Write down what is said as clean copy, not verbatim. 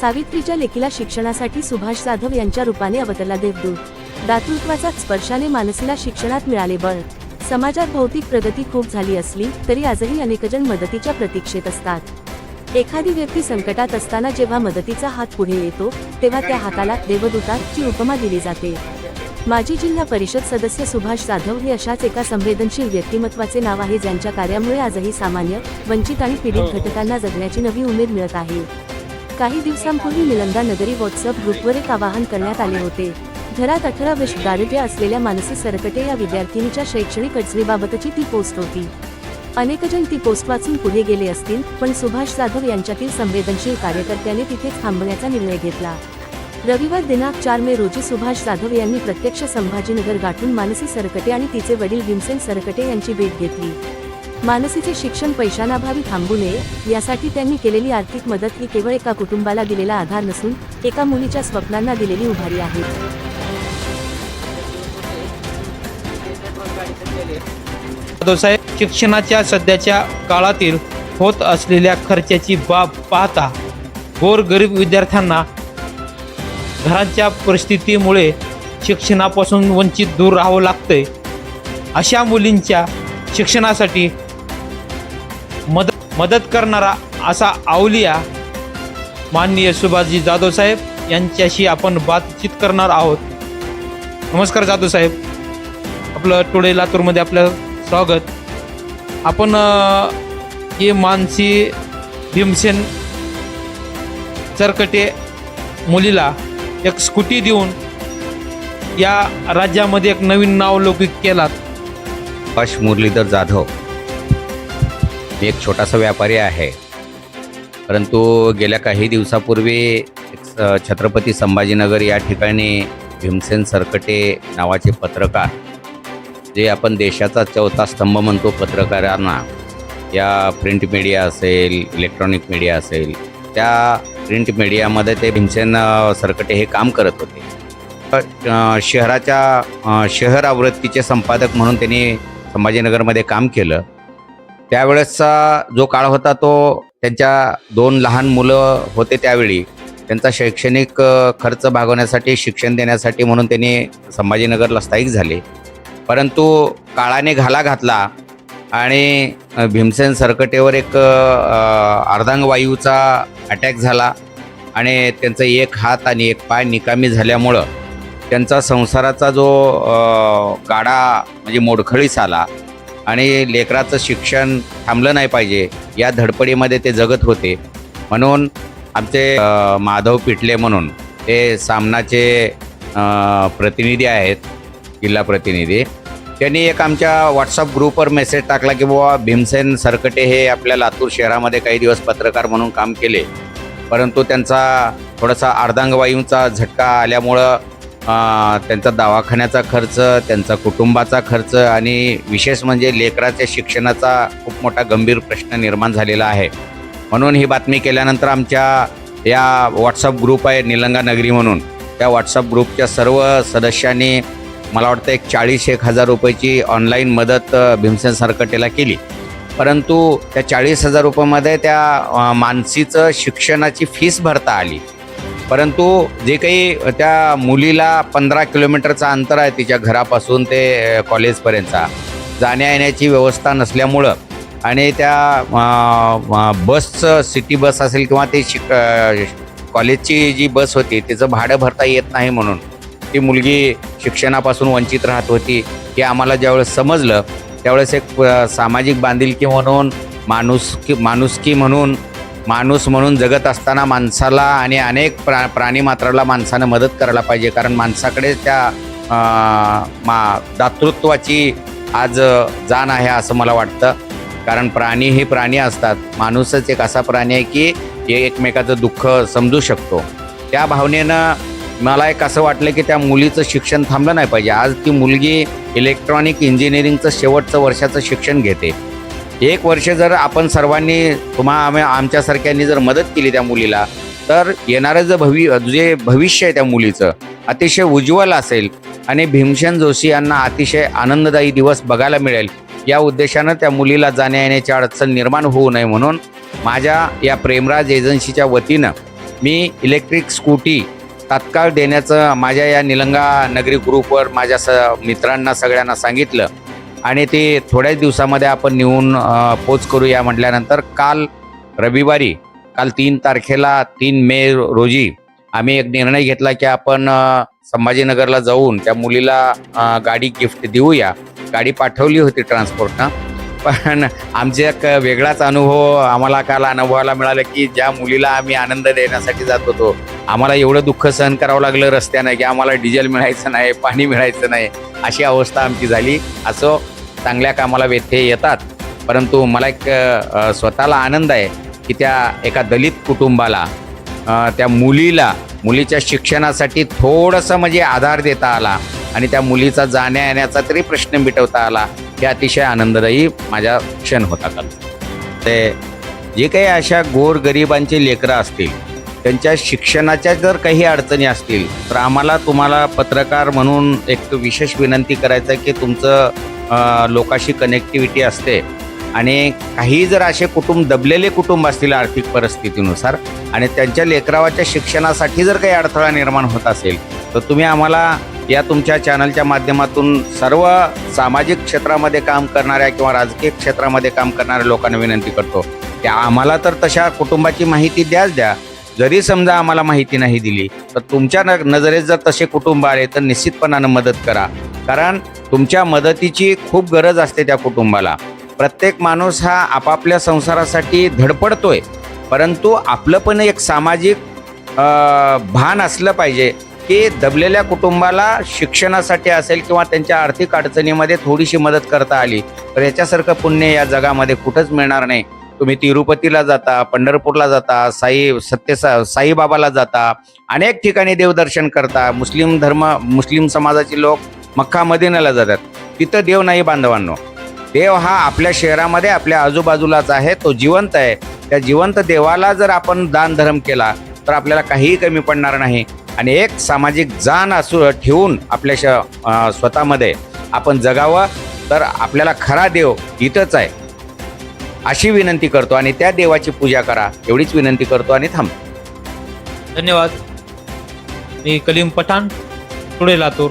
सावित्रीच्या लेकीला शिक्षणासाठी सुभाष जाधव यांच्या रूपाने अवतरला देवदूत. दातृत्वाच्या स्पर्शाने मानसीला शिक्षणात मिळाले बळ. समाजात भौतिक प्रगती खूप झाली असली तरी आजही अनेकजण मदतीच्या प्रतीक्षेत असतात. एखादी व्यक्ती संकटात असताना जेव्हा मदतीचा हात पुढे येतो तेव्हा त्या हाताला देवदूताची उपमा दिली जाते. माजी जिल्हा परिषद सदस्य सुभाष जाधव हे अशाच एका संवेदनशील व्यक्तिमत्वाचे नाव आहे, ज्यांच्या कार्यामुळे आजही सामान्य, वंचित आणि पीडित घटकांना जगण्याची नवी उमेद मिळत आहे. काही दिवसांपूर्वी निलंगा नगरी व्हॉट्सअप ग्रुपवर एक आवाहन करण्यात आले होते. घरात 18 वर्ष दारिद्र्य असलेल्या मानसी सरकटे या विद्यार्थिनीच्या शैक्षणिक अडचणीबाबतची ती पोस्ट होती. अनेकजण ती पोस्ट वाचून पुढे गेले असतील, पण सुभाष जाधव यांच्यातील संवेदनशील कार्यकर्त्याने तिथेच थांबण्याचा निर्णय घेतला. रविवार दिनांक 4 मे रोजी सुभाष जाधव यांनी प्रत्यक्ष संभाजीनगर गाठून मानसी सरकटे आणि तिचे वडील भीमसेन सरकटे यांची भेट घेतली. मानसीचे शिक्षण पैशांअभावी थांबू नये यासाठी त्यांनी केलेली आर्थिक मदत ही केवळ एका कुटुंबाला दिलेला आधार नसून एका मुलीच्या स्वप्नांना दिलेली उभारी आहे. जाधव साहेब, शिक्षणाच्या सध्याच्या काळातील होत असलेल्या खर्चाची बाब पाहता गोरगरीब विद्यार्थ्यांना घराच्या परिस्थितीमुळे शिक्षणापासून वंचित दूर राहावं लागतंय. अशा मुलींच्या शिक्षणासाठी मदत करणारा असा अवलिया माननीय सुभाषजी जाधव साहेब यांच्याशी आपण बातचीत करणार आहोत. नमस्कार जाधव साहेब, आपलं टुडे लातूरमध्ये आपलं स्वागत. आपण हे मानसी भीमसेन सरकटे मुलीला एक स्कूटी देऊन या राज्यामध्ये एक नवीन नावलौकिक केलात. सुभाष मुरलीधर जाधव मी एक छोटासा व्यापारी आहे, परंतु गेल्या काही दिवसापूर्वी छत्रपती संभाजीनगर या ठिकाणी भीमसेन सरकटे नावाचे पत्रकार, जे आपण देशाचा चौथा स्तंभ म्हणतो पत्रकारांना, या प्रिंट मीडिया असेल, इलेक्ट्रॉनिक मीडिया असेल, त्या प्रिंट मीडियामध्ये ते भीमसेन सरकटे हे काम करत होते. शहर आवृत्तीचे संपादक म्हणून त्यांनी संभाजीनगरमध्ये काम केलं. त्यावेळेसचा जो काळ होता तो त्यांच्या 2 लहान मुलं होते. त्यावेळी त्यांचा शैक्षणिक खर्च भागवण्यासाठी, शिक्षण देण्यासाठी म्हणून त्यांनी संभाजीनगरला स्थायिक झाले. परंतु काळाने घाला घातला आणि भीमसेन सरकटेवर एक अर्धांगवायूचा अटॅक झाला आणि त्यांचा एक हात आणि एक पाय निकामी झाल्यामुळं त्यांचा संसाराचा जो गाडा म्हणजे मोडखळीस आला आणि लेकराचं शिक्षण थांबलं नाही पाहिजे या धडपडीमध्ये ते जगत होते. म्हणून आमचे माधव पिटले म्हणून ते सामनाचे प्रतिनिधी आहेत, जिल्हा प्रतिनिधी, त्यांनी एक आमच्या व्हॉट्सअप ग्रुपवर मेसेज टाकला की बाबा भीमसेन सरकटे हे आपल्या लातूर शहरामध्ये काही दिवस पत्रकार म्हणून काम केले, परंतु त्यांचा थोडासा अर्धांगवायूचा झटका आल्यामुळं त्यांचा दवाखान्याचा खर्च, त्यांचा कुटुंबाचा खर्च आणि विशेष म्हणजे लेकराच्या शिक्षणाचा खूप मोठा गंभीर प्रश्न निर्माण झालेला आहे. म्हणून ही बातमी केल्यानंतर आमच्या या व्हॉट्सअप ग्रुप आहे निलंगा नगरी म्हणून, त्या व्हॉट्सअप ग्रुपच्या सर्व सदस्यांनी मला वाटतं एक 40,000 रुपयाची ऑनलाईन मदत भीमसेन सरकटेला केली. परंतु त्या 40,000 रुपयामध्ये त्या मानसीचं शिक्षणाची फीस भरता आली. परंतु जे काही त्या मुलीला 15 किलोमीटरचा अंतर आहे तिच्या घरापासून ते कॉलेजपर्यंतचा, जाण्या येण्याची व्यवस्था नसल्यामुळं आणि त्या बसचं, सिटी बस असेल किंवा ते कॉलेजची जी बस होती तिचं भाडं भरता येत नाही म्हणून ती मुलगी शिक्षणापासून वंचित राहत होती. हे आम्हाला ज्यावेळेस समजलं त्यावेळेस एक सामाजिक बांधिलकी म्हणून, माणुसकी म्हणून, माणूस म्हणून जगत असताना माणसाला आणि अनेक प्राणीमात्राला माणसानं मदत करायला पाहिजे. कारण माणसाकडे त्या दातृत्वाची आज जाण आहे असं मला वाटतं. कारण प्राणी हे प्राणी असतात, माणूसच एक असा प्राणी आहे की एकमेकाचं दुःख समजू शकतो. त्या भावनेनं मला एक असं वाटलं की त्या मुलीचं शिक्षण थांबलं नाही पाहिजे. आज ती मुलगी इलेक्ट्रॉनिक इंजिनिअरिंगचं शेवटचं वर्षाचं शिक्षण घेते. 1 वर्ष जर आपण सर्वांनी आमच्यासारख्यांनी जर मदत केली त्या मुलीला, तर येणारं जे भविष्य आहे त्या मुलीचं अतिशय उज्ज्वल असेल आणि भीमसेन जोशी यांना अतिशय आनंददायी दिवस बघायला मिळेल. या उद्देशानं त्या मुलीला जाण्या येण्याची अडचण निर्माण होऊ नये म्हणून माझ्या या प्रेमराज एजन्सीच्या वतीनं मी इलेक्ट्रिक स्कूटी तात्काळ देण्याचं माझ्या या निलंगा नगरी ग्रुपवर माझ्या मित्रांना सगळ्यांना सांगितलं आणि ते थोड्याच दिवसामध्ये आपण नेऊन पोच करूया म्हटल्यानंतर काल रविवारी 3 तारखेला 3 मे रोजी आम्ही एक निर्णय घेतला की आपण संभाजीनगरला जाऊन त्या मुलीला गाडी गिफ्ट देऊया. गाडी पाठवली होती ट्रान्सपोर्टनं, पण आमचा एक वेगळाच अनुभव आम्हाला काल अनुभवायला मिळाला की ज्या मुलीला आम्ही आनंद देण्यासाठी जात होतो आम्हाला एवढं दुःख सहन करावं लागलं रस्त्यानं की आम्हाला डिझेल मिळायचं नाही, पाणी मिळायचं नाही, अशी अवस्था आमची झाली. असं चांगल्या कामाला व्यत्यय येतात, परंतु मला एक स्वतःला आनंद आहे की त्या एका दलित कुटुंबाला त्या मुलीच्या शिक्षणासाठी थोडंसं म्हणजे आधार देता आला आणि त्या मुलीचा जाण्या येण्याचा तरी प्रश्न मिटवता आला. हे अतिशय आनंददायी माझा क्षण होता काल. ते जे काही अशा गोरगरिबांचे लेकरं असतील त्यांच्या शिक्षणाच्या जर काही अडचणी असतील तर आम्हाला तुम्हाला पत्रकार म्हणून एक विशेष विनंती करायचं आहे की तुमचं लोकांशी कनेक्टिव्हिटी असते आणि काही जर असे दबलेले कुटुंब असतील आर्थिक परिस्थितीनुसार आणि त्यांच्या लेकरावाच्या शिक्षणासाठी जर काही अडथळा निर्माण होत असेल तर तुम्ही आम्हाला या तुमच्या चॅनलच्या माध्यमातून सर्व सामाजिक क्षेत्रामध्ये काम करणाऱ्या किंवा राजकीय क्षेत्रामध्ये काम करणाऱ्या लोकांना विनंती करतो की आम्हाला तर तशा कुटुंबाची माहिती द्या. जरी समजा आम्हाला माहिती नाही दिली तर तुमच्या नजरेत जर तसे कुटुंब आले तर निश्चितपणानं मदत करा, कारण तुमच्या मदतीची खूप गरज असते त्या कुटुंबाला. प्रत्येक माणूस हा आपापल्या संसारासाठी धडपडतोय, परंतु आपलं पण एक सामाजिक भान असलं पाहिजे की दबलेल्या कुटुंबाला शिक्षणासाठी असेल किंवा त्यांच्या आर्थिक अडचणीमध्ये थोडीशी मदत करता आली तर याच्यासारखं पुण्य या जगामध्ये कुठंच मिळणार नाही. तुम्ही तिरुपतीला जाता, पंढरपूरला जाता, साईबाबाला जाता, अनेक ठिकाणी देवदर्शन करता. मुस्लिम समाजाचे लोक मक्का मदिनाला जातात, तिथं देव नाही बांधवांनो. देव हा आपल्या शहरामध्ये आपल्या आजूबाजूलाच आहे, तो जिवंत आहे. त्या जिवंत देवाला जर आपण दान धर्म केला तर आपल्याला काहीही कमी पडणार नाही आणि एक सामाजिक जाण ठेवून आपल्या स्वतःमध्ये आपण जगावं तर आपल्याला खरा देव इथंच आहे अशी विनंती करतो आणि त्या देवाची पूजा करा एवढीच विनंती करतो आणि थांबतो. धन्यवाद. मी कलीम पठाण, टुडे लातूर.